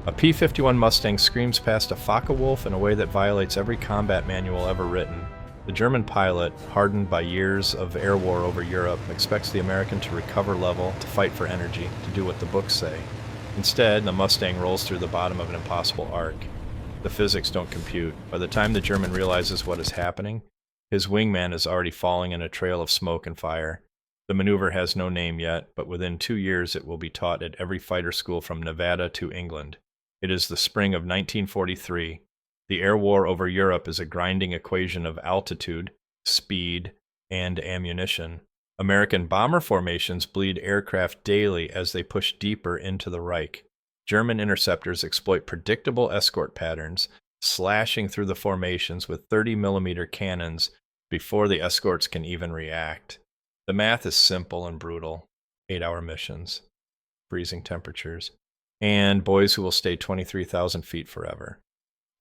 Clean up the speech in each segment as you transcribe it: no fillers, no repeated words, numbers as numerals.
A P-51 Mustang screams past a Focke-Wulf in a way that violates every combat manual ever written. The German pilot, hardened by years of air war over Europe, expects the American to recover level, to fight for energy, to do what the books say. Instead, the Mustang rolls through the bottom of an impossible arc. The physics don't compute. By the time the German realizes what is happening, his wingman is already falling in a trail of smoke and fire. The maneuver has no name yet, but within 2 years it will be taught at every fighter school from Nevada to England. It is the spring of 1943. The air war over Europe is a grinding equation of altitude, speed, and ammunition. American bomber formations bleed aircraft daily as they push deeper into the Reich. German interceptors exploit predictable escort patterns, slashing through the formations with 30mm cannons before the escorts can even react. The math is simple and brutal. 8-hour missions, freezing temperatures, and boys who will stay 23,000 feet forever.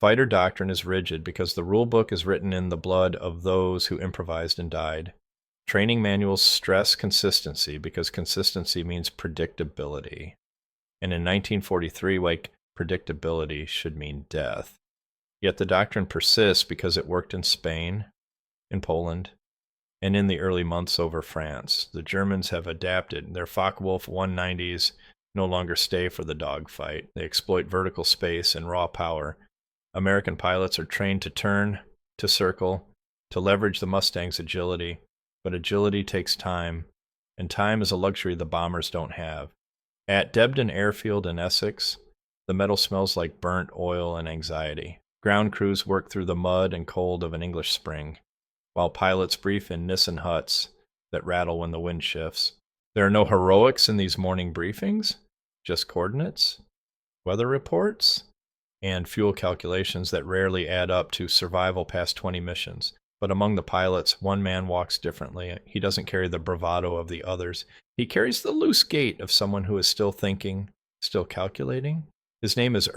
Fighter doctrine is rigid because the rule book is written in the blood of those who improvised and died. Training manuals stress consistency because consistency means predictability. And in 1943, like, predictability should mean death. Yet the doctrine persists because it worked in Spain, in Poland, and in the early months over France. The Germans have adapted. Their Focke-Wulf 190s no longer stay for the dogfight. They exploit vertical space and raw power. American pilots are trained to turn, to circle, to leverage the Mustang's agility. But agility takes time, and time is a luxury the bombers don't have. At Debden Airfield in Essex, the metal smells like burnt oil and anxiety. Ground crews work through the mud and cold of an English spring, while pilots brief in Nissen huts that rattle when the wind shifts. There are no heroics in these morning briefings, just coordinates, weather reports, and fuel calculations that rarely add up to survival past 20 missions. But among the pilots, one man walks differently. He doesn't carry the bravado of the others. He carries the loose gait of someone who is still thinking, still calculating. His name is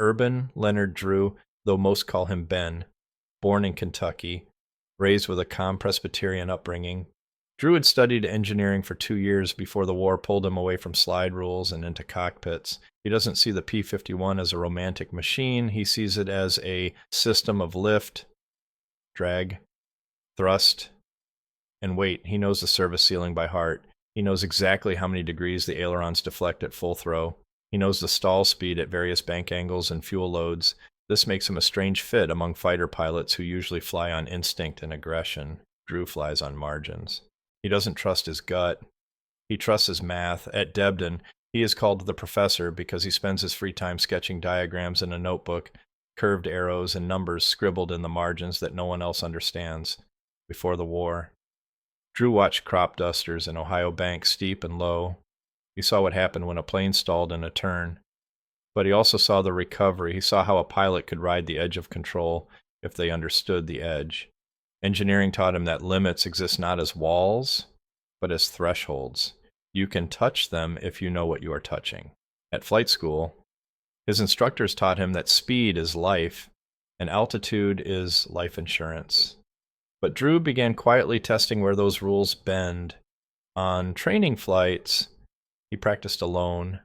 Leonard Drew, though most call him Ben. Born in Kentucky, raised with a calm Presbyterian upbringing. Drew had studied engineering for 2 years before the war pulled him away from slide rules and into cockpits. He doesn't see the P-51 as a romantic machine. He sees it as a system of lift, drag, thrust, and weight. He knows the service ceiling by heart. He knows exactly how many degrees the ailerons deflect at full throw. He knows the stall speed at various bank angles and fuel loads. This makes him a strange fit among fighter pilots who usually fly on instinct and aggression. Drew flies on margins. He doesn't trust his gut. He trusts his math. At Debden, he is called the professor because he spends his free time sketching diagrams in a notebook, curved arrows and numbers scribbled in the margins that no one else understands. Before the war, Drew watched crop dusters in Ohio banks steep and low. He saw what happened when a plane stalled in a turn. But he also saw the recovery. He saw how a pilot could ride the edge of control if they understood the edge. Engineering taught him that limits exist not as walls, but as thresholds. You can touch them if you know what you are touching. At flight school, his instructors taught him that speed is life and altitude is life insurance. But Drew began quietly testing where those rules bend. On training flights, he practiced alone,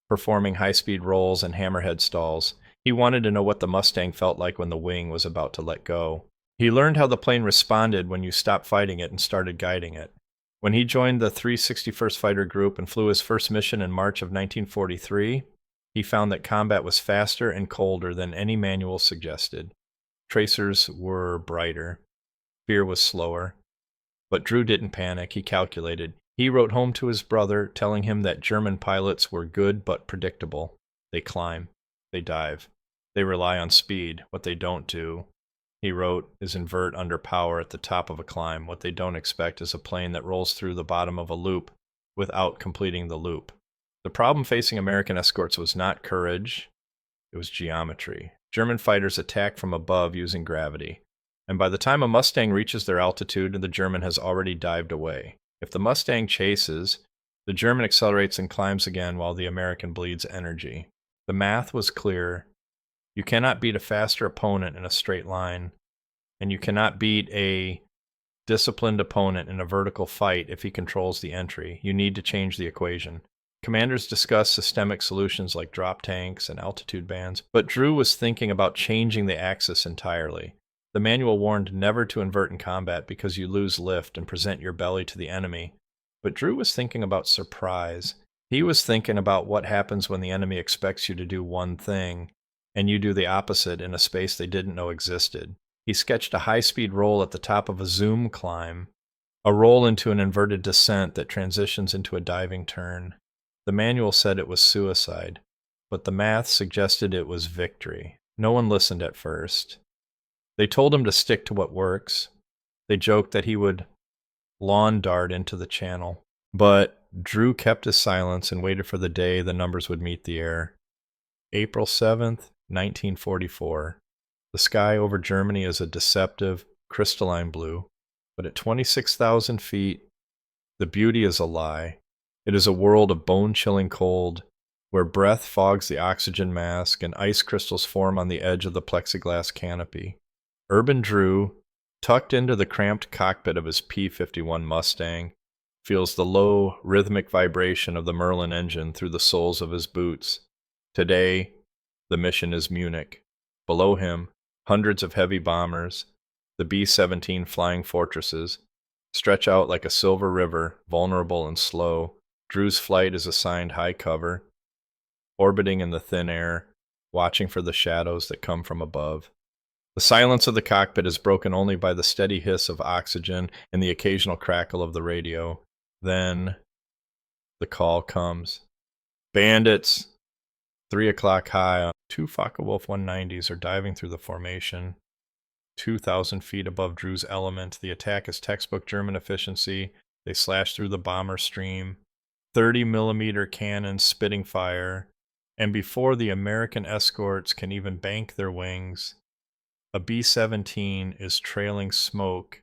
performing high-speed rolls and hammerhead stalls. He wanted to know what the Mustang felt like when the wing was about to let go. He learned how the plane responded when you stopped fighting it and started guiding it. When he joined the 361st Fighter Group and flew his first mission in March of 1943, he found that combat was faster and colder than any manual suggested. Tracers were brighter. Fear was slower. But Drew didn't panic. He calculated. He wrote home to his brother, telling him that German pilots were good but predictable. They climb. They dive. They rely on speed. What they don't do, he wrote, is invert under power at the top of a climb. What they don't expect is a plane that rolls through the bottom of a loop without completing the loop. The problem facing American escorts was not courage. It was geometry. German fighters attack from above using gravity. And by the time a Mustang reaches their altitude, the German has already dived away. If the Mustang chases, the German accelerates and climbs again while the American bleeds energy. The math was clear. You cannot beat a faster opponent in a straight line, and you cannot beat a disciplined opponent in a vertical fight if he controls the entry. You need to change the equation. Commanders discussed systemic solutions like drop tanks and altitude bands, but Drew was thinking about changing the axis entirely. The manual warned never to invert in combat because you lose lift and present your belly to the enemy. But Drew was thinking about surprise. He was thinking about what happens when the enemy expects you to do one thing, and you do the opposite in a space they didn't know existed. He sketched a high-speed roll at the top of a zoom climb, a roll into an inverted descent that transitions into a diving turn. The manual said it was suicide, but the math suggested it was victory. No one listened at first. They told him to stick to what works. They joked that he would lawn dart into the channel. But Drew kept his silence and waited for the day the numbers would meet the air. April 7th, 1944. The sky over Germany is a deceptive, crystalline blue, but at 26,000 feet, the beauty is a lie. It is a world of bone-chilling cold, where breath fogs the oxygen mask and ice crystals form on the edge of the plexiglass canopy. Urban Drew, tucked into the cramped cockpit of his P-51 Mustang, feels the low, rhythmic vibration of the Merlin engine through the soles of his boots. Today, the mission is Munich. Below him, hundreds of heavy bombers, the B-17 Flying Fortresses, stretch out like a silver river, vulnerable and slow. Drew's flight is assigned high cover, orbiting in the thin air, watching for the shadows that come from above. The silence of the cockpit is broken only by the steady hiss of oxygen and the occasional crackle of the radio. Then the call comes. Bandits! 3 o'clock high. 2 Focke-Wulf 190s are diving through the formation. 2,000 feet above Drew's element. The attack is textbook German efficiency. They slash through the bomber stream. 30-millimeter cannons spitting fire. And before the American escorts can even bank their wings, a B-17 is trailing smoke,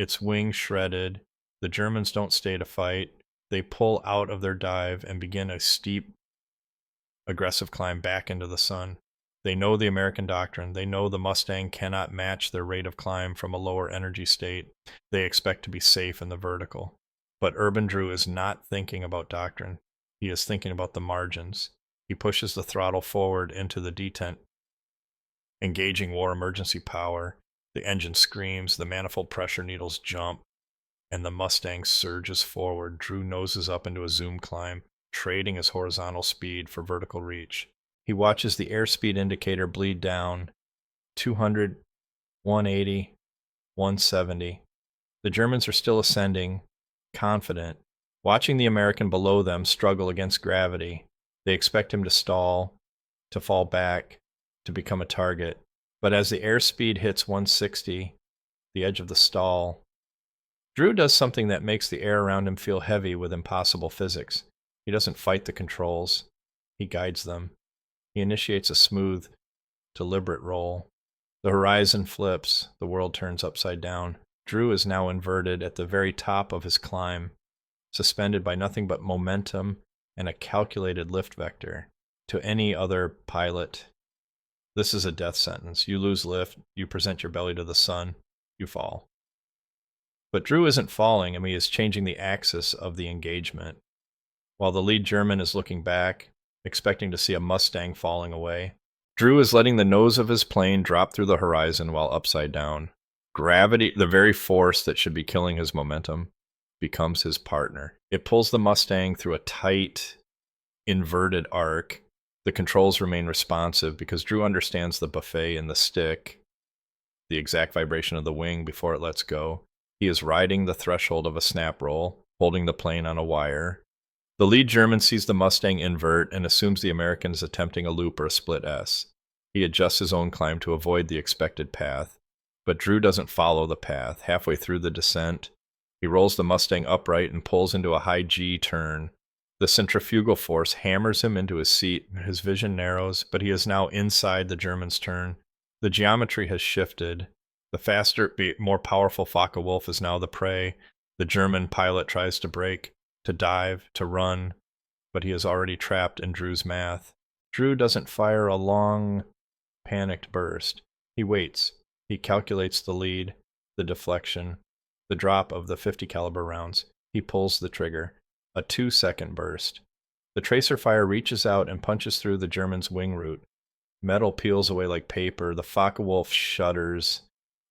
its wing shredded. The Germans don't stay to fight. They pull out of their dive and begin a steep, aggressive climb back into the sun. They know the American doctrine. They know the Mustang cannot match their rate of climb from a lower energy state. They expect to be safe in the vertical. But Urban Drew is not thinking about doctrine. He is thinking about the margins. He pushes the throttle forward into the detent, engaging war emergency power. The engine screams, the manifold pressure needles jump, and the Mustang surges forward. Drew noses up into a zoom climb, trading his horizontal speed for vertical reach. He watches the airspeed indicator bleed down. 200, 180, 170. The Germans are still ascending, confident, watching the American below them struggle against gravity. They expect him to stall, to fall back, to become a target. But as the airspeed hits 160, the edge of the stall, Drew does something that makes the air around him feel heavy with impossible physics. He doesn't fight the controls. He guides them. He initiates a smooth, deliberate roll. The horizon flips. The world turns upside down. Drew is now inverted at the very top of his climb, suspended by nothing but momentum and a calculated lift vector. To any other pilot, this is a death sentence. You lose lift, you present your belly to the sun, you fall. But Drew isn't falling, and he is changing the axis of the engagement. While the lead German is looking back, expecting to see a Mustang falling away, Drew is letting the nose of his plane drop through the horizon while upside down. Gravity, the very force that should be killing his momentum, becomes his partner. It pulls the Mustang through a tight, inverted arc. The controls remain responsive because Drew understands the buffet in the stick, the exact vibration of the wing before it lets go. He is riding the threshold of a snap roll, holding the plane on a wire. The lead German sees the Mustang invert and assumes the American is attempting a loop or a split S. He adjusts his own climb to avoid the expected path. But Drew doesn't follow the path. Halfway through the descent, he rolls the Mustang upright and pulls into a high G turn. The centrifugal force hammers him into his seat. His vision narrows, but he is now inside the German's turn. The geometry has shifted. The faster, more powerful Focke-Wulf is now the prey. The German pilot tries to brake, to dive, to run, but he is already trapped in Drew's math. Drew doesn't fire a long, panicked burst. He waits. He calculates the lead, the deflection, the drop of the .50 caliber rounds. He pulls the trigger. A 2-second burst. The tracer fire reaches out and punches through the German's wing root. Metal peels away like paper. The Focke-Wulf shudders.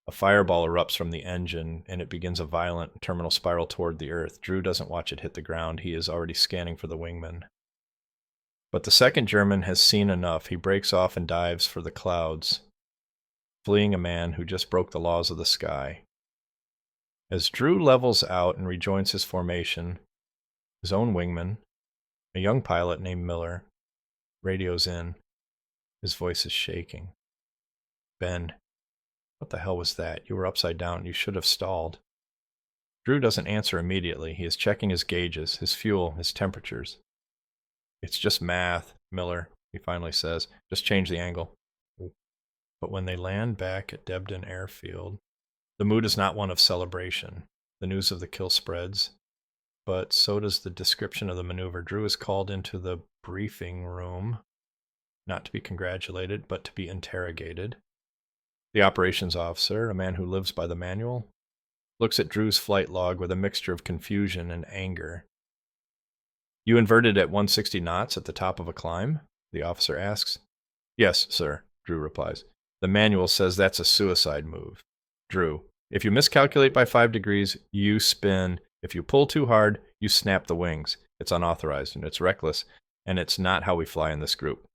A fireball erupts from the engine, and it begins a violent terminal spiral toward the earth. Drew doesn't watch it hit the ground. He is already scanning for the wingman. But the second German has seen enough. He breaks off and dives for the clouds, fleeing a man who just broke the laws of the sky. As Drew levels out and rejoins his formation, his own wingman, a young pilot named Miller, radios in. His voice is shaking. "Ben, what the hell was that? You were upside down. You should have stalled." Drew doesn't answer immediately. He is checking his gauges, his fuel, his temperatures. "It's just math, Miller," he finally says. "Just change the angle." But when they land back at Debden airfield, the mood is not one of celebration. The news of the kill spreads, but so does the description of the maneuver. Drew is called into the briefing room, not to be congratulated, but to be interrogated. The operations officer, a man who lives by the manual, looks at Drew's flight log with a mixture of confusion and anger. "You inverted at 160 knots at the top of a climb?" the officer asks. "Yes, sir," Drew replies. "The manual says that's a suicide move." Drew: "If you miscalculate by 5 degrees, you spin. If you pull too hard, you snap the wings. It's unauthorized and it's reckless, and it's not how we fly in this group."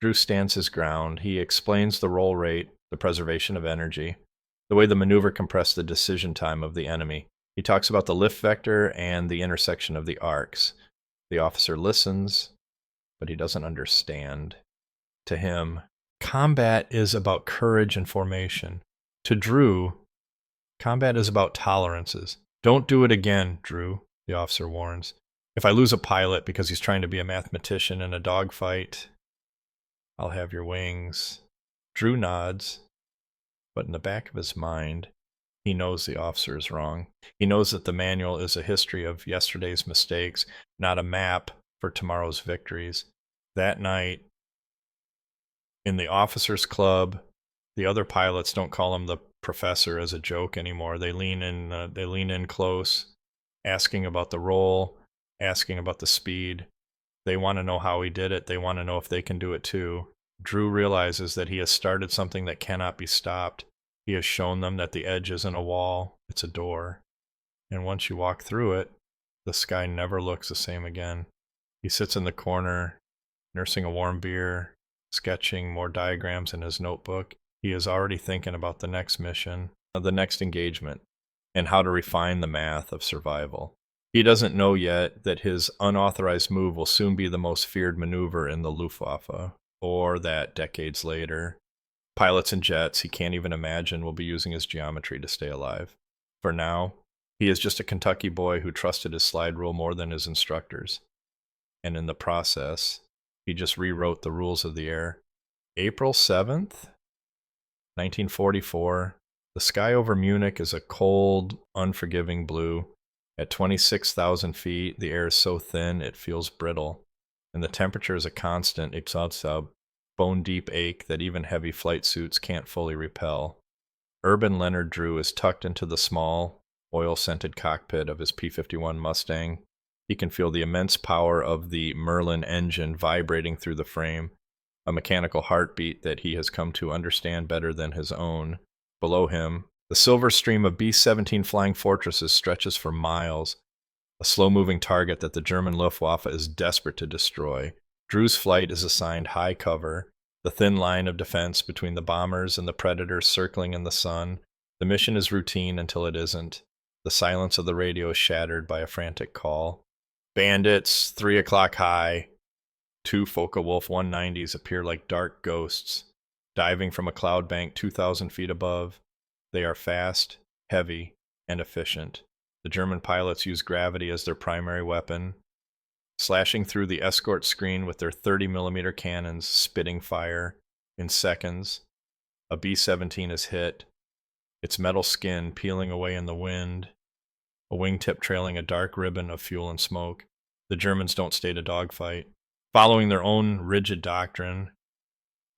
Drew stands his ground. He explains the roll rate, the preservation of energy, the way the maneuver compressed the decision time of the enemy. He talks about the lift vector and the intersection of the arcs. The officer listens, but he doesn't understand. To him, combat is about courage and formation. To Drew, combat is about tolerances. "Don't do it again, Drew," the officer warns. "If I lose a pilot because he's trying to be a mathematician in a dogfight, I'll have your wings." Drew nods, but in the back of his mind, he knows the officer is wrong. He knows that the manual is a history of yesterday's mistakes, not a map for tomorrow's victories. That night, in the officers' club, the other pilots don't call him the professor as a joke anymore. They lean in close, asking about the roll, asking about the speed. They want to know how he did it. They want to know if they can do it too. Drew realizes that he has started something that cannot be stopped. He has shown them that the edge isn't a wall, it's a door. And once you walk through it, the sky never looks the same again. He sits in the corner, nursing a warm beer, sketching more diagrams in his notebook. He is already thinking about the next mission, the next engagement, and how to refine the math of survival. He doesn't know yet that his unauthorized move will soon be the most feared maneuver in the Luftwaffe, or that decades later, pilots and jets he can't even imagine will be using his geometry to stay alive. For now, he is just a Kentucky boy who trusted his slide rule more than his instructors. And in the process, he just rewrote the rules of the air. April 7th, 1944. The sky over Munich is a cold, unforgiving blue. At 26,000 feet, the air is so thin it feels brittle, and the temperature is a constant. It's a bone-deep ache that even heavy flight suits can't fully repel. Urban Leonard Drew is tucked into the small, oil-scented cockpit of his P-51 Mustang. He can feel the immense power of the Merlin engine vibrating through the frame, a mechanical heartbeat that he has come to understand better than his own. Below him, the silver stream of B-17 Flying Fortresses stretches for miles, a slow-moving target that the German Luftwaffe is desperate to destroy. Drew's flight is assigned high cover, the thin line of defense between the bombers and the predators circling in the sun. The mission is routine until it isn't. The silence of the radio is shattered by a frantic call. "Bandits, 3 o'clock high." 2 Focke-Wulf 190s appear like dark ghosts, diving from a cloud bank 2,000 feet above. They are fast, heavy, and efficient. The German pilots use gravity as their primary weapon, slashing through the escort screen with their 30mm cannons, spitting fire. In seconds, a B-17 is hit, its metal skin peeling away in the wind, a wingtip trailing a dark ribbon of fuel and smoke. The Germans don't stay to dogfight. Following their own rigid doctrine,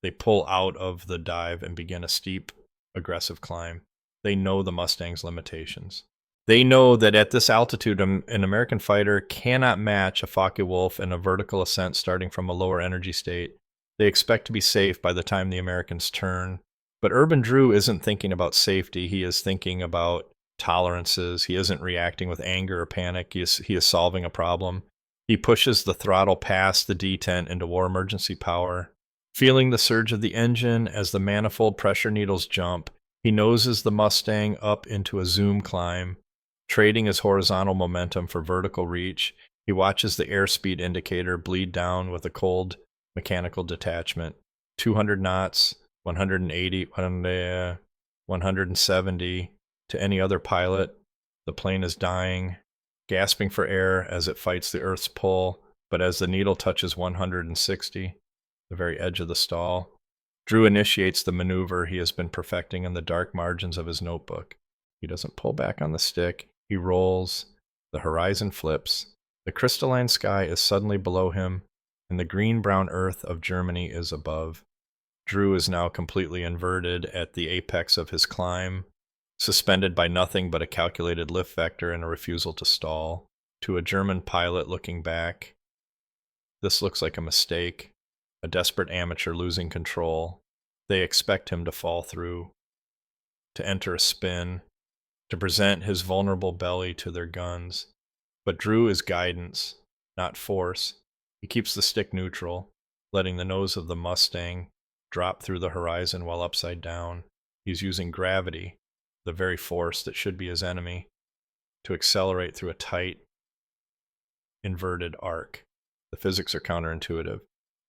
they pull out of the dive and begin a steep, aggressive climb. They know the Mustang's limitations. They know that at this altitude, an American fighter cannot match a Focke-Wulf in a vertical ascent starting from a lower energy state. They expect to be safe by the time the Americans turn. But Urban Drew isn't thinking about safety. He is thinking about tolerances. He isn't reacting with anger or panic. He is solving a problem. He pushes the throttle past the detent into war emergency power. Feeling the surge of the engine as the manifold pressure needles jump, he noses the Mustang up into a zoom climb. Trading his horizontal momentum for vertical reach, he watches the airspeed indicator bleed down with a cold mechanical detachment. 200 knots, 180, 170. To any other pilot, the plane is dying, gasping for air as it fights the Earth's pull, but as the needle touches 160, the very edge of the stall, Drew initiates the maneuver he has been perfecting in the dark margins of his notebook. He doesn't pull back on the stick. He rolls. The horizon flips. The crystalline sky is suddenly below him, and the green-brown earth of Germany is above. Drew is now completely inverted at the apex of his climb, suspended by nothing but a calculated lift vector and a refusal to stall. To a German pilot looking back, this looks like a mistake, a desperate amateur losing control. They expect him to fall through, to enter a spin, to present his vulnerable belly to their guns. But Drew is guidance, not force. He keeps the stick neutral, letting the nose of the Mustang drop through the horizon while upside down. He's using gravity, the very force that should be his enemy, to accelerate through a tight, inverted arc. The physics are counterintuitive,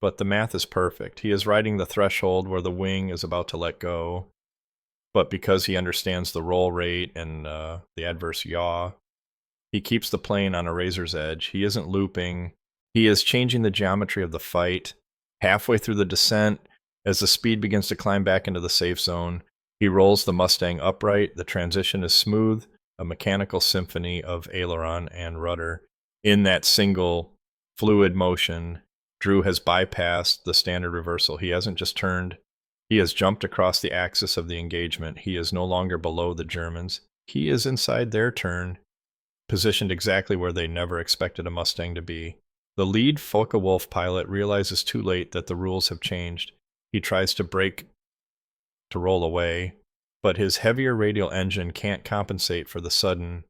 but the math is perfect. He is riding the threshold where the wing is about to let go, but because he understands the roll rate and the adverse yaw, he keeps the plane on a razor's edge. He isn't looping. He is changing the geometry of the fight. Halfway through the descent, as the speed begins to climb back into the safe zone, he rolls the Mustang upright. The transition is smooth, a mechanical symphony of aileron and rudder. In that single fluid motion, Drew has bypassed the standard reversal. He hasn't just turned. He has jumped across the axis of the engagement. He is no longer below the Germans. He is inside their turn, positioned exactly where they never expected a Mustang to be. The lead Focke-Wulf pilot realizes too late that the rules have changed. He tries to brake to roll away, but his heavier radial engine can't compensate for the sudden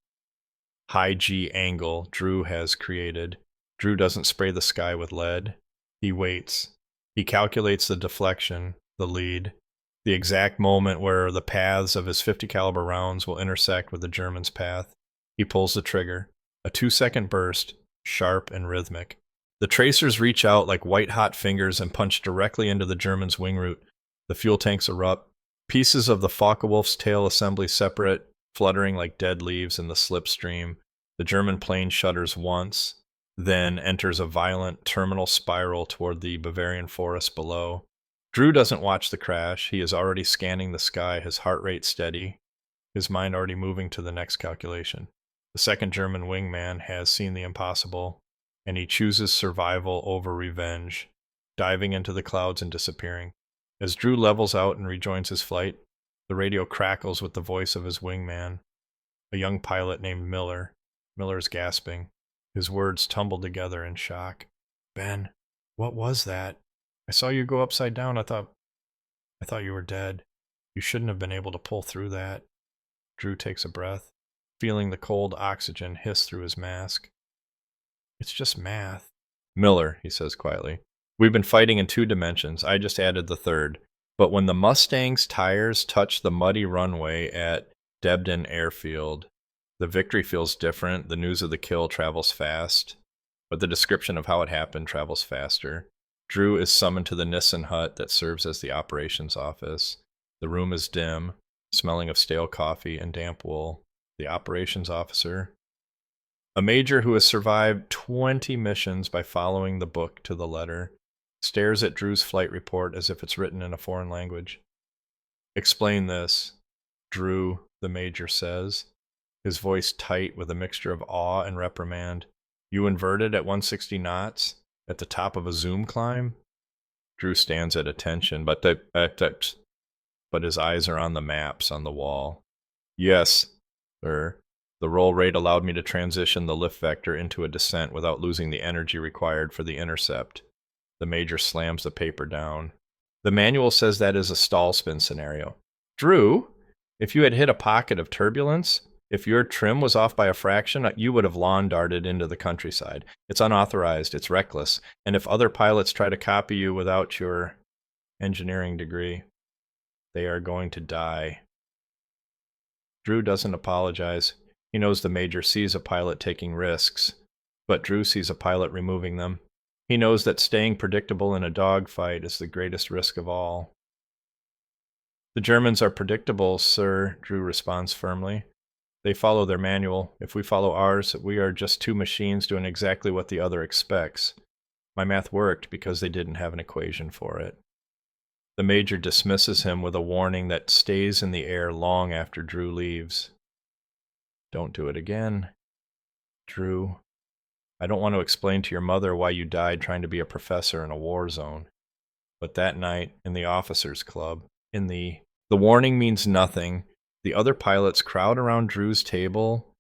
high G angle Drew has created. Drew doesn't spray the sky with lead. He waits. He calculates the deflection, the lead, the exact moment where the paths of his 50 caliber rounds will intersect with the German's path. He pulls the trigger. A 2-second burst, sharp and rhythmic. The tracers reach out like white-hot fingers and punch directly into the German's wing root. The fuel tanks erupt. Pieces of the Focke-Wulf's tail assembly separate, fluttering like dead leaves in the slipstream. The German plane shudders once, then enters a violent terminal spiral toward the Bavarian forest below. Drew doesn't watch the crash. He is already scanning the sky, his heart rate steady, his mind already moving to the next calculation. The second German wingman has seen the impossible, and he chooses survival over revenge, diving into the clouds and disappearing. As Drew levels out and rejoins his flight, the radio crackles with the voice of his wingman, a young pilot named Miller. Miller's gasping. His words tumble together in shock. "Ben, what was that? I saw you go upside down. I thought you were dead. You shouldn't have been able to pull through that." Drew takes a breath, feeling the cold oxygen hiss through his mask. "It's just math." "Miller," he says quietly, "we've been fighting in 2 dimensions. I just added the third. But when the Mustang's tires touch the muddy runway at Debden airfield, the victory feels different. The news of the kill travels fast, but the description of how it happened travels faster. Drew is summoned to the Nissen hut that serves as the operations office. The room is dim, smelling of stale coffee and damp wool. The operations officer, a major who has survived 20 missions by following the book to the letter, stares at Drew's flight report as if it's written in a foreign language. "Explain this," Drew, the major says, his voice tight with a mixture of awe and reprimand. "You inverted at 160 knots? At the top of a zoom climb?" Drew stands at attention, but his eyes are on the maps on the wall. "Yes, sir." The roll rate allowed me to transition the lift vector into a descent without losing the energy required for the intercept. The major slams the paper down. The manual says that is a stall spin scenario. Drew, if you had hit a pocket of turbulence, if your trim was off by a fraction, you would have lawn darted into the countryside. It's unauthorized, it's reckless, and if other pilots try to copy you without your engineering degree, they are going to die. Drew doesn't apologize. He knows the major sees a pilot taking risks, but Drew sees a pilot removing them. He knows that staying predictable in a dogfight is the greatest risk of all. The Germans are predictable, sir, Drew responds firmly. They follow their manual. If we follow ours, we are just two machines doing exactly what the other expects. My math worked because they didn't have an equation for it. The major dismisses him with a warning that stays in the air long after Drew leaves. Don't do it again. Drew, I don't want to explain to your mother why you died trying to be a professor in a war zone. But that night, in the officers' club, the warning means nothing. The other pilots crowd around Drew's table,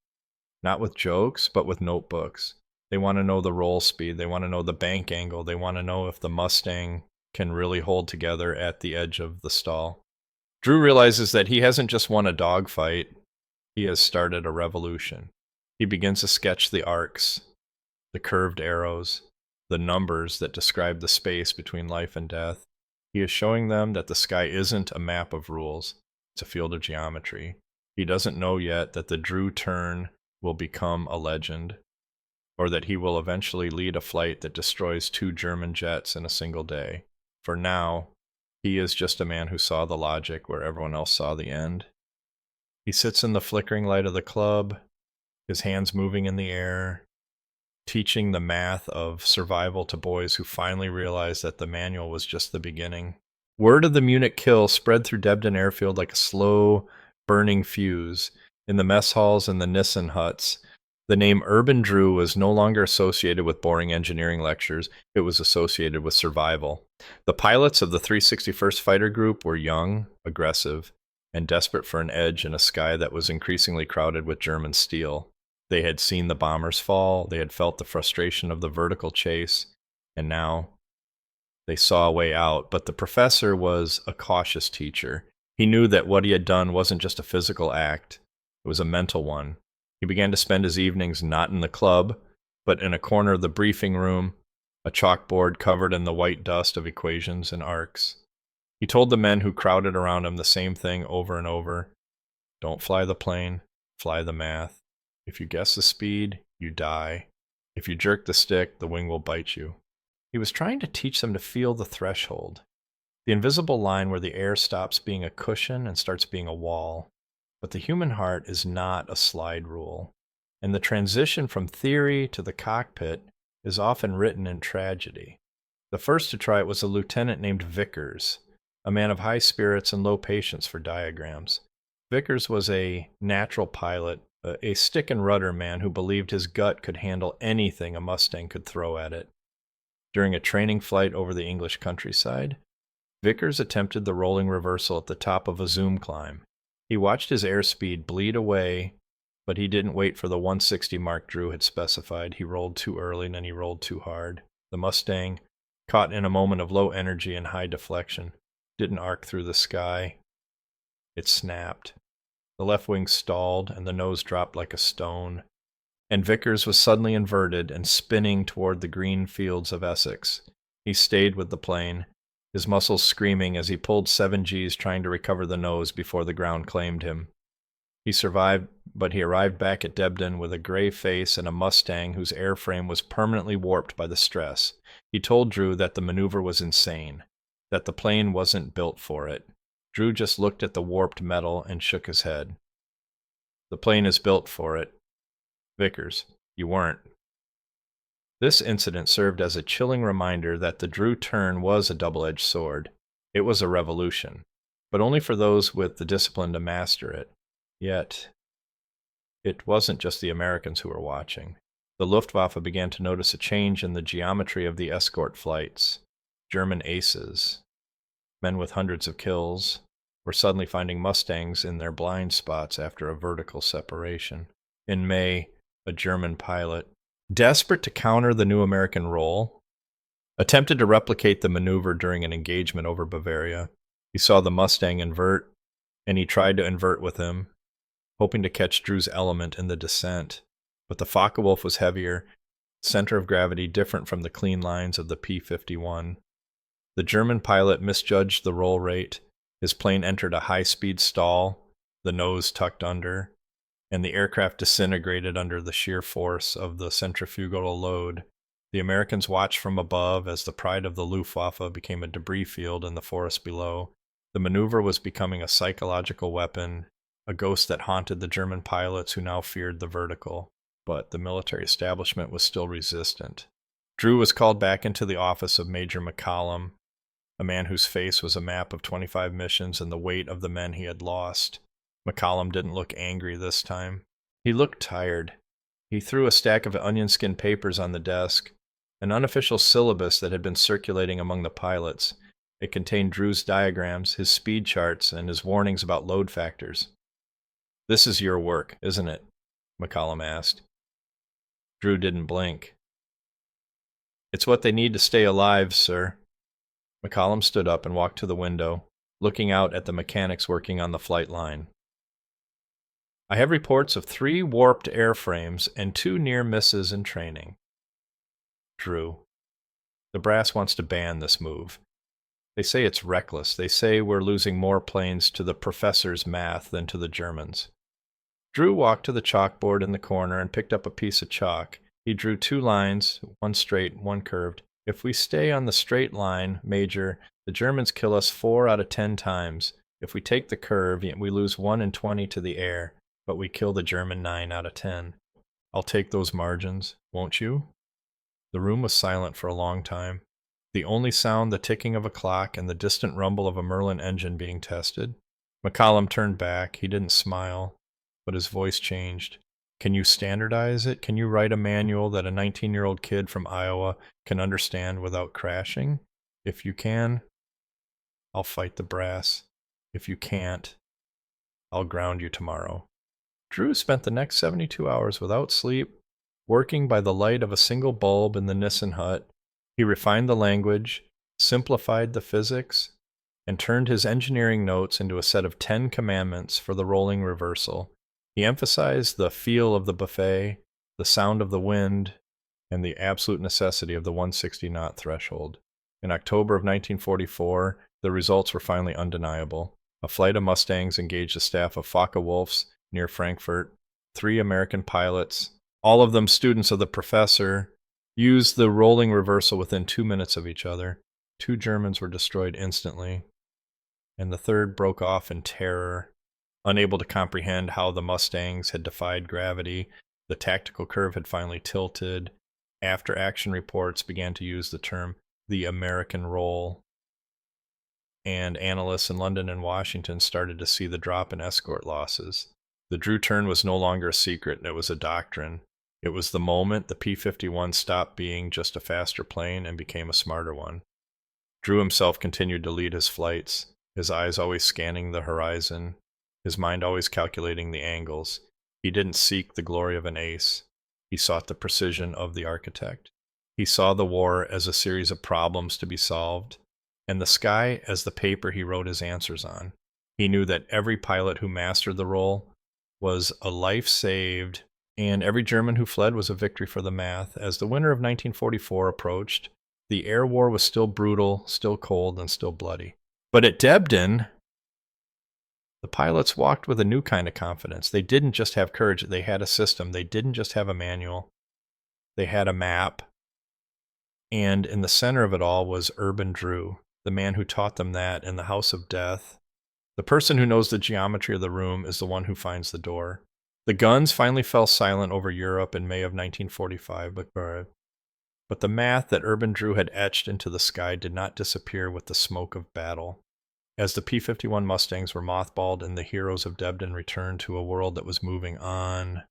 not with jokes, but with notebooks. They want to know the roll speed. They want to know the bank angle. They want to know if the Mustang can really hold together at the edge of the stall. Drew realizes that he hasn't just won a dogfight. He has started a revolution. He begins to sketch the arcs, the curved arrows, the numbers that describe the space between life and death. He is showing them that the sky isn't a map of rules. It's a field of geometry. He doesn't know yet that the Drew turn will become a legend, or that he will eventually lead a flight that destroys 2 German jets in a single day. For now, he is just a man who saw the logic where everyone else saw the end. He sits in the flickering light of the club, his hands moving in the air, teaching the math of survival to boys who finally realized that the manual was just the beginning. Word of the Munich kill spread through Debden airfield like a slow, burning fuse. In the mess halls and the Nissen huts, the name Urban Drew was no longer associated with boring engineering lectures. It was associated with survival. The pilots of the 361st Fighter Group were young, aggressive, and desperate for an edge in a sky that was increasingly crowded with German steel. They had seen the bombers fall, they had felt the frustration of the vertical chase, and now they saw a way out. But the professor was a cautious teacher. He knew that what he had done wasn't just a physical act, it was a mental one. He began to spend his evenings not in the club, but in a corner of the briefing room, a chalkboard covered in the white dust of equations and arcs. He told the men who crowded around him the same thing over and over. Don't fly the plane, fly the math. If you guess the speed, you die. If you jerk the stick, the wing will bite you. He was trying to teach them to feel the threshold, the invisible line where the air stops being a cushion and starts being a wall. But the human heart is not a slide rule, and the transition from theory to the cockpit is often written in tragedy. The first to try it was a lieutenant named Vickers, a man of high spirits and low patience for diagrams. Vickers was a natural pilot, a stick and rudder man who believed his gut could handle anything a Mustang could throw at it. During a training flight over the English countryside, Vickers attempted the rolling reversal at the top of a zoom climb. He watched his airspeed bleed away, but he didn't wait for the 160 mark Drew had specified. He rolled too early and then he rolled too hard. The Mustang, caught in a moment of low energy and high deflection, didn't arc through the sky. It snapped. The left wing stalled and the nose dropped like a stone, and Vickers was suddenly inverted and spinning toward the green fields of Essex. He stayed with the plane, his muscles screaming as he pulled 7 Gs trying to recover the nose before the ground claimed him. He survived, but he arrived back at Debden with a gray face and a Mustang whose airframe was permanently warped by the stress. He told Drew that the maneuver was insane, that the plane wasn't built for it. Drew just looked at the warped metal and shook his head. The plane is built for it. Vickers, you weren't. This incident served as a chilling reminder that the Drew turn was a double-edged sword. It was a revolution, but only for those with the discipline to master it. Yet, it wasn't just the Americans who were watching. The Luftwaffe began to notice a change in the geometry of the escort flights. German aces, men with hundreds of kills, were suddenly finding Mustangs in their blind spots after a vertical separation. In May, a German pilot, desperate to counter the new American role, attempted to replicate the maneuver during an engagement over Bavaria. He saw the Mustang invert, and he tried to invert with him, hoping to catch Drew's element in the descent. But the Focke-Wulf was heavier, center of gravity different from the clean lines of the P-51. The German pilot misjudged the roll rate. His plane entered a high-speed stall, the nose tucked under, and the aircraft disintegrated under the sheer force of the centrifugal load. The Americans watched from above as the pride of the Luftwaffe became a debris field in the forest below. The maneuver was becoming a psychological weapon, a ghost that haunted the German pilots who now feared the vertical. But the military establishment was still resistant. Drew was called back into the office of Major McCallum, a man whose face was a map of 25 missions and the weight of the men he had lost. McCallum didn't look angry this time. He looked tired. He threw a stack of onion skin papers on the desk, an unofficial syllabus that had been circulating among the pilots. It contained Drew's diagrams, his speed charts, and his warnings about load factors. "This is your work, isn't it?" McCallum asked. Drew didn't blink. "It's what they need to stay alive, sir." McCallum stood up and walked to the window, looking out at the mechanics working on the flight line. "I have reports of 3 warped airframes and 2 near misses in training." Drew. "The brass wants to ban this move. They say it's reckless. They say we're losing more planes to the professor's math than to the Germans." Drew walked to the chalkboard in the corner and picked up a piece of chalk. He drew 2 lines, one straight, one curved. "If we stay on the straight line, Major, the Germans kill us 4 out of 10 times. If we take the curve, we lose 1 in 20 to the air, but we kill the German 9 out of 10. I'll take those margins, won't you?" The room was silent for a long time. The only sound the ticking of a clock and the distant rumble of a Merlin engine being tested. McCallum turned back. He didn't smile, but his voice changed. "Can you standardize it? Can you write a manual that a 19-year-old kid from Iowa can understand without crashing? If you can, I'll fight the brass. If you can't, I'll ground you tomorrow." Drew spent the next 72 hours without sleep, working by the light of a single bulb in the Nissen hut. He refined the language, simplified the physics, and turned his engineering notes into a set of 10 commandments for the rolling reversal. He emphasized the feel of the buffet, the sound of the wind, and the absolute necessity of the 160-knot threshold. In October of 1944, the results were finally undeniable. A flight of Mustangs engaged a staff of Focke-Wulfs near Frankfurt. 3 American pilots, all of them students of the professor, used the rolling reversal within 2 minutes of each other. 2 Germans were destroyed instantly, and the third broke off in terror. Unable to comprehend how the Mustangs had defied gravity, the tactical curve had finally tilted. After-action reports began to use the term the American roll, and analysts in London and Washington started to see the drop in escort losses. The Drew turn was no longer a secret, it was a doctrine. It was the moment the P-51 stopped being just a faster plane and became a smarter one. Drew himself continued to lead his flights, his eyes always scanning the horizon, his mind always calculating the angles. He didn't seek the glory of an ace. He sought the precision of the architect. He saw the war as a series of problems to be solved, and the sky as the paper he wrote his answers on. He knew that every pilot who mastered the role was a life saved, and every German who fled was a victory for the math. As the winter of 1944 approached, the air war was still brutal, still cold, and still bloody. But at Debden, the pilots walked with a new kind of confidence. They didn't just have courage, they had a system. They didn't just have a manual. They had a map. And in the center of it all was Urban Drew, the man who taught them that in the House of Death. The person who knows the geometry of the room is the one who finds the door. The guns finally fell silent over Europe in May of 1945, but the math that Urban Drew had etched into the sky did not disappear with the smoke of battle. As the P-51 Mustangs were mothballed and the heroes of Debden returned to a world that was moving on,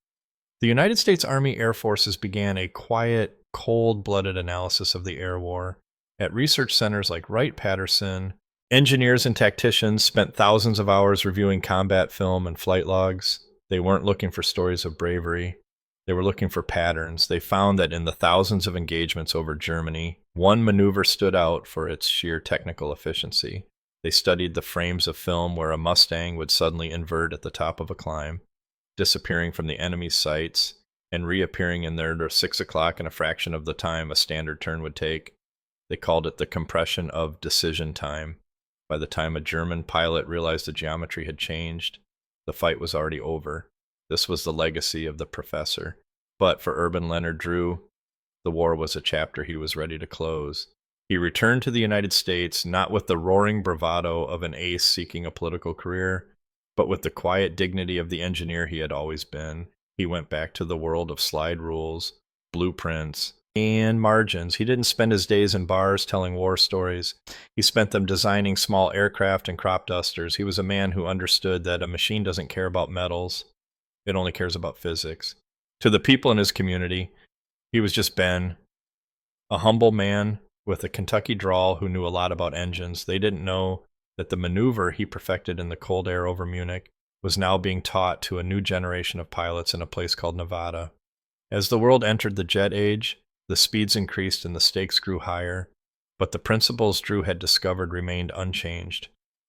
the United States Army Air Forces began a quiet, cold-blooded analysis of the air war. At research centers like Wright-Patterson, engineers and tacticians spent thousands of hours reviewing combat film and flight logs. They weren't looking for stories of bravery. They were looking for patterns. They found that in the thousands of engagements over Germany, one maneuver stood out for its sheer technical efficiency. They studied the frames of film where a Mustang would suddenly invert at the top of a climb, disappearing from the enemy's sights and reappearing in there at 6 o'clock in a fraction of the time a standard turn would take. They called it the compression of decision time. By the time a German pilot realized the geometry had changed, the fight was already over. This was the legacy of the professor. But for Urban Leonard Drew, the war was a chapter he was ready to close. He returned to the United States not with the roaring bravado of an ace seeking a political career, but with the quiet dignity of the engineer he had always been. He went back to the world of slide rules, blueprints, and margins. He didn't spend his days in bars telling war stories. He spent them designing small aircraft and crop dusters. He was a man who understood that a machine doesn't care about metals. It only cares about physics. To the people in his community, he was just Ben, a humble man with a Kentucky drawl who knew a lot about engines. They didn't know that the maneuver he perfected in the cold air over Munich was now being taught to a new generation of pilots in a place called Nevada. As the world entered the jet age, the speeds increased and the stakes grew higher, but the principles Drew had discovered remained unchanged.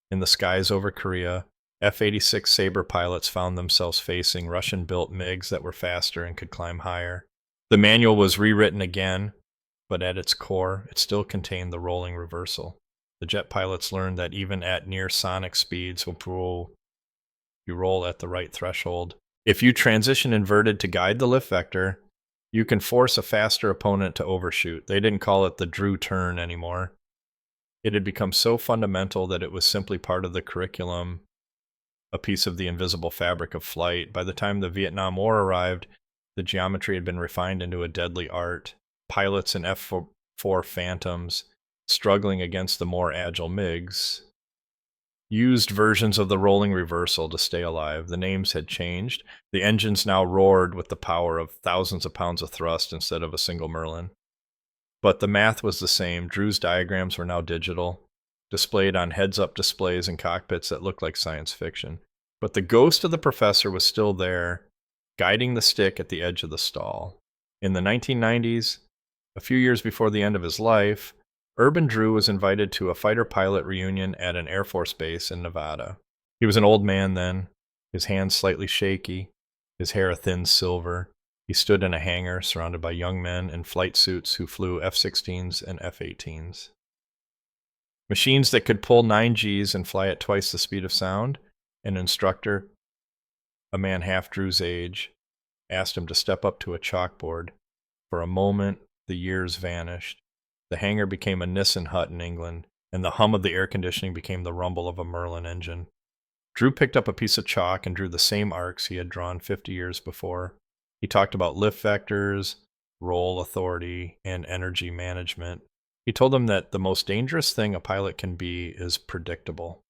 In the skies over Korea, F-86 Sabre pilots found themselves facing Russian-built MiGs that were faster and could climb higher. The manual was rewritten again, but at its core, it still contained the rolling reversal. The jet pilots learned that even at near sonic speeds, you roll at the right threshold. If you transition inverted to guide the lift vector, you can force a faster opponent to overshoot. They didn't call it the Drew turn anymore. It had become so fundamental that it was simply part of the curriculum, a piece of the invisible fabric of flight. By the time the Vietnam War arrived, the geometry had been refined into a deadly art. Pilots in F-4 Phantoms, struggling against the more agile MiGs, used versions of the rolling reversal to stay alive. The names had changed. The engines now roared with the power of thousands of pounds of thrust instead of a single Merlin. But the math was the same. Drew's diagrams were now digital, displayed on heads-up displays in cockpits that looked like science fiction. But the ghost of the professor was still there, guiding the stick at the edge of the stall. In the 1990s, a few years before the end of his life, Urban Drew was invited to a fighter pilot reunion at an Air Force base in Nevada. He was an old man then, his hands slightly shaky, his hair a thin silver. He stood in a hangar surrounded by young men in flight suits who flew F-16s and F-18s. Machines that could pull 9 Gs and fly at twice the speed of sound. An instructor, a man half Drew's age, asked him to step up to a chalkboard. For a moment, the years vanished. The hangar became a Nissan hut in England, and the hum of the air conditioning became the rumble of a Merlin engine. Drew picked up a piece of chalk and drew the same arcs he had drawn 50 years before. He talked about lift vectors, roll authority, and energy management. He told them that the most dangerous thing a pilot can be is predictable.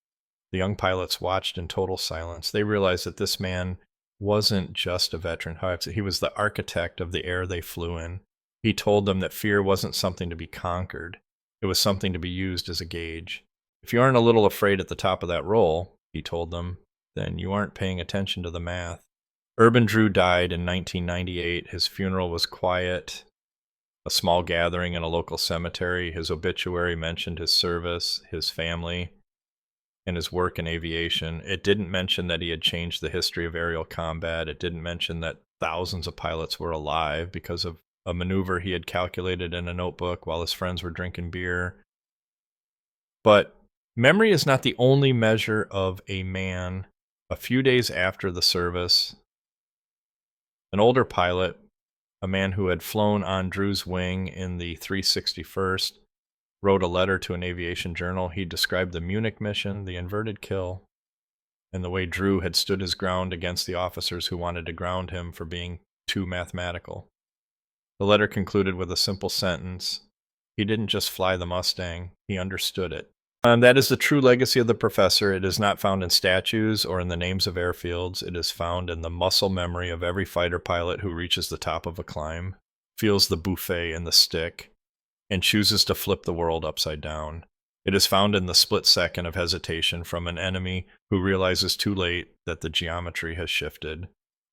The young pilots watched in total silence. They realized that this man wasn't just a veteran. He was the architect of the air they flew in. He told them that fear wasn't something to be conquered. It was something to be used as a gauge. If you aren't a little afraid at the top of that roll, he told them, then you aren't paying attention to the math. Urban Drew died in 1998. His funeral was quiet, a small gathering in a local cemetery. His obituary mentioned his service, his family, and his work in aviation. It didn't mention that he had changed the history of aerial combat. It didn't mention that thousands of pilots were alive because of a maneuver he had calculated in a notebook while his friends were drinking beer. But memory is not the only measure of a man. A few days after the service, an older pilot, a man who had flown on Drew's wing in the 361st, wrote a letter to an aviation journal. He described the Munich mission, the inverted kill, and the way Drew had stood his ground against the officers who wanted to ground him for being too mathematical. The letter concluded with a simple sentence. He didn't just fly the Mustang, he understood it. That is the true legacy of the professor. It is not found in statues or in the names of airfields. It is found in the muscle memory of every fighter pilot who reaches the top of a climb, feels the buffet in the stick, and chooses to flip the world upside down. It is found in the split second of hesitation from an enemy who realizes too late that the geometry has shifted.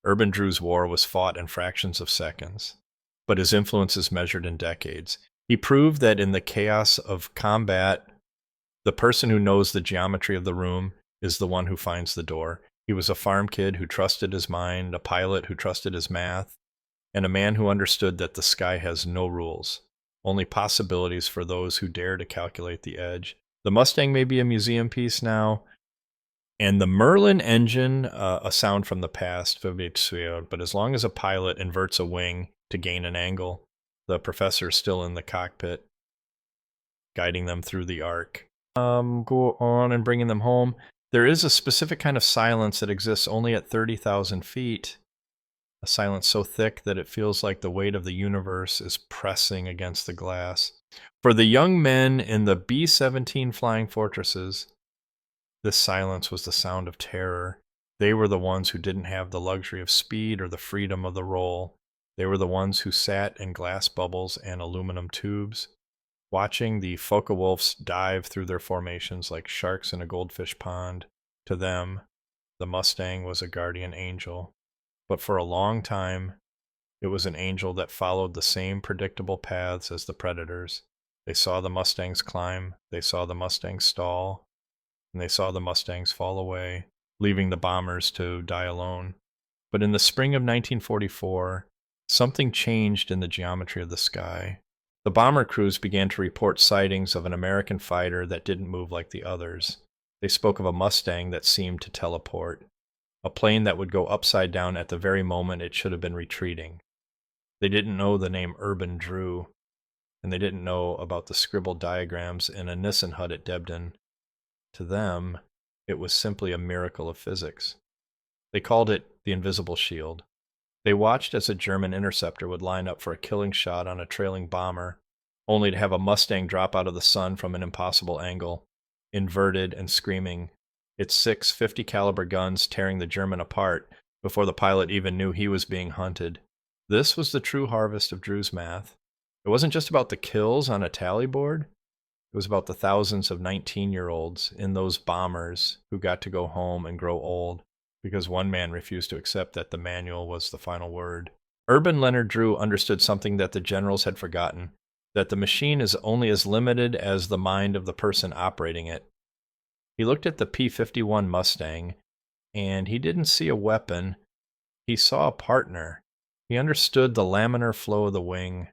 Urban Drew's war was fought in fractions of seconds, but his influence is measured in decades. He proved that in the chaos of combat, the person who knows the geometry of the room is the one who finds the door. He was a farm kid who trusted his mind, a pilot who trusted his math, and a man who understood that the sky has no rules, only possibilities for those who dare to calculate the edge. The Mustang may be a museum piece now, and the Merlin engine, a sound from the past, but as long as a pilot inverts a wing to gain an angle, the professor is still in the cockpit, guiding them through the arc. Go on and bringing them home. There is a specific kind of silence that exists only at 30,000 feet. A silence so thick that it feels like the weight of the universe is pressing against the glass. For the young men in the B-17 Flying Fortresses, this silence was the sound of terror. They were the ones who didn't have the luxury of speed or the freedom of the roll. They were the ones who sat in glass bubbles and aluminum tubes, watching the Focke-Wulfs dive through their formations like sharks in a goldfish pond. To them, the Mustang was a guardian angel. But for a long time, it was an angel that followed the same predictable paths as the predators. They saw the Mustangs climb, they saw the Mustangs stall, and they saw the Mustangs fall away, leaving the bombers to die alone. But in the spring of 1944, something changed in the geometry of the sky. The bomber crews began to report sightings of an American fighter that didn't move like the others. They spoke of a Mustang that seemed to teleport, a plane that would go upside down at the very moment it should have been retreating. They didn't know the name Urban Drew, and they didn't know about the scribbled diagrams in a Nissen hut at Debden. To them, it was simply a miracle of physics. They called it the invisible shield. They watched as a German interceptor would line up for a killing shot on a trailing bomber, only to have a Mustang drop out of the sun from an impossible angle, inverted and screaming, its 6 50 caliber guns tearing the German apart before the pilot even knew he was being hunted. This was the true harvest of Drew's math. It wasn't just about the kills on a tally board. It was about the thousands of 19-year-olds in those bombers who got to go home and grow old because one man refused to accept that the manual was the final word. Urban Leonard Drew understood something that the generals had forgotten, that the machine is only as limited as the mind of the person operating it. He looked at the P-51 Mustang, and he didn't see a weapon. He saw a partner. He understood the laminar flow of the wing,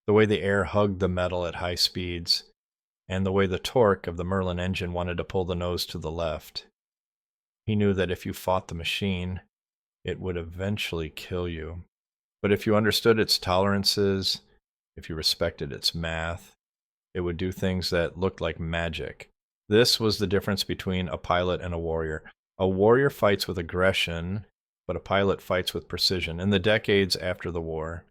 the way the air hugged the metal at high speeds, and the way the torque of the Merlin engine wanted to pull the nose to the left. He knew that if you fought the machine, it would eventually kill you. But if you understood its tolerances, if you respected its math, it would do things that looked like magic. This was the difference between a pilot and a warrior. A warrior fights with aggression, but a pilot fights with precision. In the decades after the war,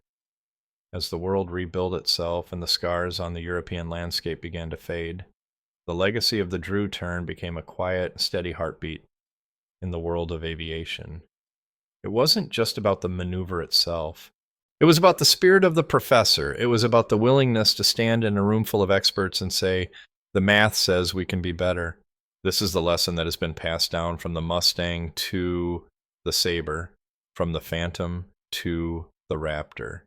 as the world rebuilt itself and the scars on the European landscape began to fade, the legacy of the Drew turn became a quiet, steady heartbeat in the world of aviation. It wasn't just about the maneuver itself. It was about the spirit of the professor. It was about the willingness to stand in a room full of experts and say, the math says we can be better. This is the lesson that has been passed down from the Mustang to the Sabre, from the Phantom to the Raptor.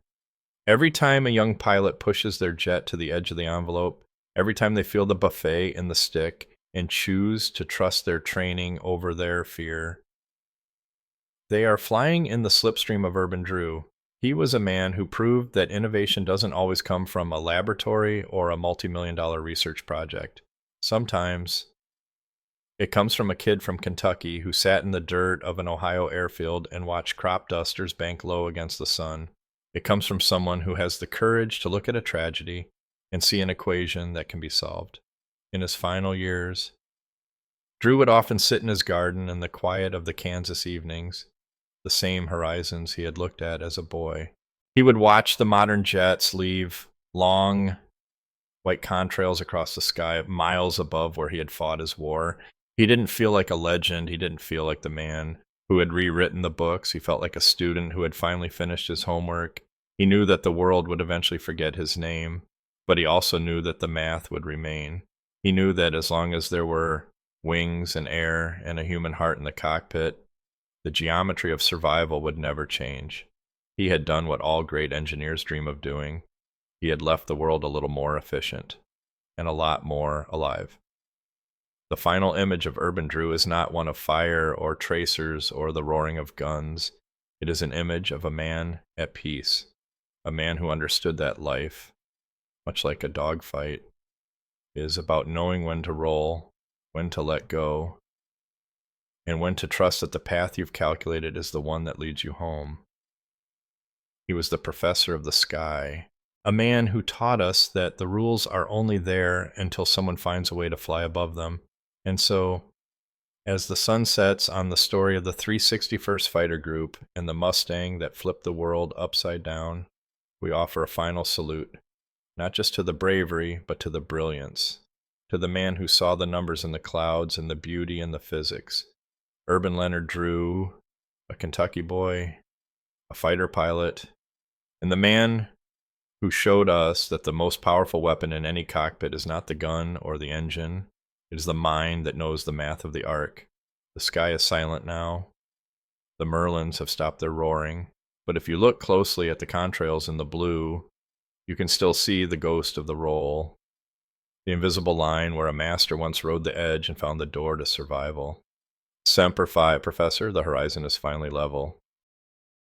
Every time a young pilot pushes their jet to the edge of the envelope, every time they feel the buffet in the stick and choose to trust their training over their fear, they are flying in the slipstream of Urban Drew. He was a man who proved that innovation doesn't always come from a laboratory or a multi-million-dollar research project. Sometimes it comes from a kid from Kentucky who sat in the dirt of an Ohio airfield and watched crop dusters bank low against the sun. It comes from someone who has the courage to look at a tragedy and see an equation that can be solved. In his final years, Drew would often sit in his garden in the quiet of the Kansas evenings, the same horizons he had looked at as a boy. He would watch the modern jets leave long, white contrails across the sky, miles above where he had fought his war. He didn't feel like a legend. He didn't feel like the man who had rewritten the books. He felt like a student who had finally finished his homework. He knew that the world would eventually forget his name, but he also knew that the math would remain. He knew that as long as there were wings and air and a human heart in the cockpit, The geometry of survival would never change. He had done what all great engineers dream of doing. He had left the world a little more efficient, and a lot more alive. The final image of Urban Drew is not one of fire or tracers or the roaring of guns. It is an image of a man at peace, a man who understood that life, much like a dogfight, is about knowing when to roll, when to let go, and when to trust that the path you've calculated is the one that leads you home. He was the professor of the sky, a man who taught us that the rules are only there until someone finds a way to fly above them. And so, as the sun sets on the story of the 361st Fighter Group and the Mustang that flipped the world upside down, we offer a final salute, not just to the bravery, but to the brilliance, to the man who saw the numbers in the clouds and the beauty in the physics. Urban Leonard Drew, a Kentucky boy, a fighter pilot, and the man who showed us that the most powerful weapon in any cockpit is not the gun or the engine. It is the mind that knows the math of the arc. The sky is silent now. The Merlins have stopped their roaring. But if you look closely at the contrails in the blue, you can still see the ghost of the roll, the invisible line where a master once rode the edge and found the door to survival. Semper Fi, Professor, the horizon is finally level.